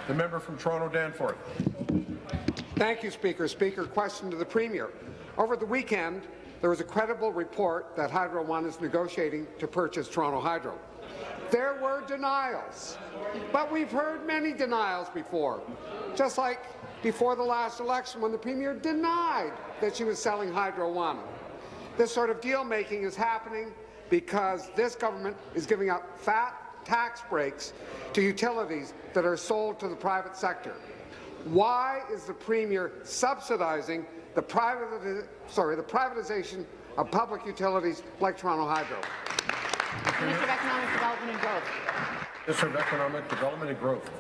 The member from Toronto Danforth. Thank you, Speaker. Speaker, question to the Premier. Over the weekend, there was a credible report that Hydro One is negotiating to purchase Toronto Hydro. There were denials, but we've heard many denials before, just like before the last election when the Premier denied that she was selling Hydro One. This sort of deal-making is happening because this government is giving up fat tax breaks to utilities that are sold to the private sector. Why is the Premier subsidizing the privatization of public utilities like Toronto Hydro? Minister of Economic Development and Growth. Minister of Economic Development and Growth.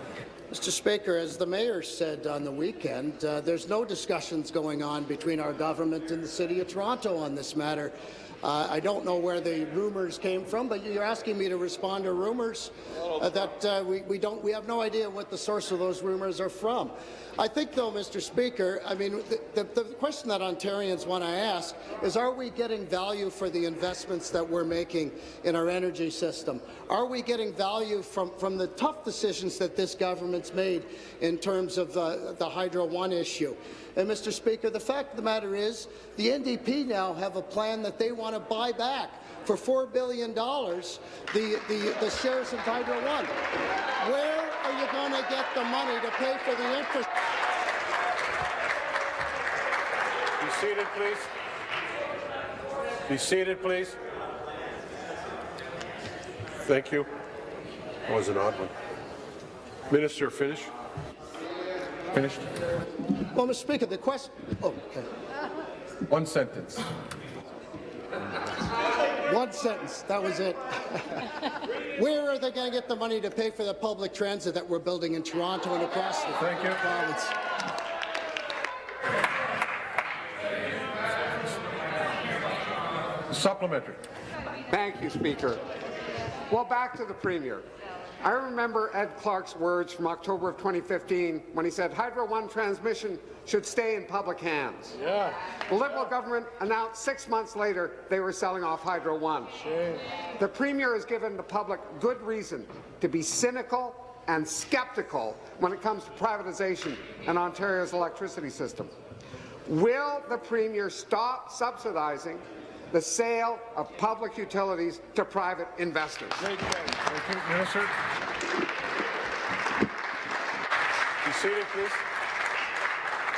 Mr. Speaker, as the Mayor said on the weekend, there's no discussions going on between our government and the City of Toronto on this matter. I don't know where the rumours came from, but you're asking me to respond to rumours that we have no idea what the source of those rumours are from. I think, though, Mr. Speaker, I mean, the question that Ontarians want to ask is, are we getting value for the investments that we're making in our energy system? Are we getting value from the tough decisions that this government's made in terms of the Hydro One issue? And, Mr. Speaker, the fact of the matter is the NDP now have a plan that they want to buy back for $4 billion the shares of Hydro One. Where are you going to get the money to pay for the infrastructure? Be seated, please. Be seated, please. Thank you. That was an odd one. Minister, finish. Finished? Well, Mr. Speaker, the question... Oh, okay. One sentence. One sentence. That was it. Where are they going to get the money to pay for the public transit that we're building in Toronto and across the province? Supplementary. Thank you, Speaker. Well, back to the Premier. I remember Ed Clark's words from October of 2015 when he said Hydro One transmission should stay in public hands. Yeah. The Liberal government announced 6 months later they were selling off Hydro One. Shame. The Premier has given the public good reason to be cynical and skeptical when it comes to privatization and Ontario's electricity system. Will the Premier stop subsidizing the sale of public utilities to private investors? Thank you, Minister. Be seated, please.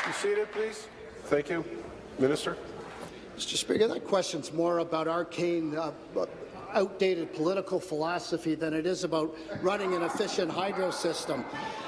Be seated, please. Thank you. Minister. Mr. Speaker, that question's more about arcane, outdated political philosophy than it is about running an efficient hydro system.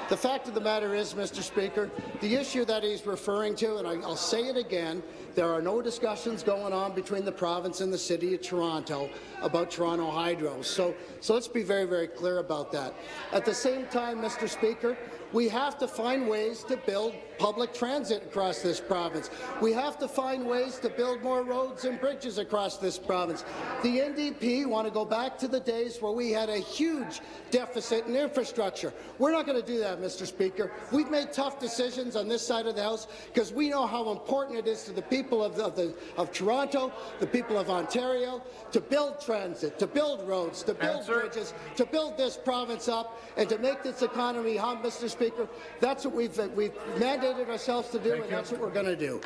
The fact of the matter is, Mr. Speaker, the issue that he's referring to, and I'll say it again, there are no discussions going on between the province and the City of Toronto about Toronto Hydro. So let's be very, very clear about that. At the same time, Mr. Speaker, we have to find ways to build public transit across this province. We have to find ways to build more roads and bridges across this province. The NDP want to go back to the days where we had a huge deficit in infrastructure. We're not going to do that, Mr. Speaker. We've made tough decisions on this side of the House because we know how important it is to the people of Toronto, the people of Ontario, to build transit, to build roads, to build bridges, to build this province up, and to make this economy hum, Mr. Speaker. That's what we've mandated ourselves to do, and that's what we're going to do.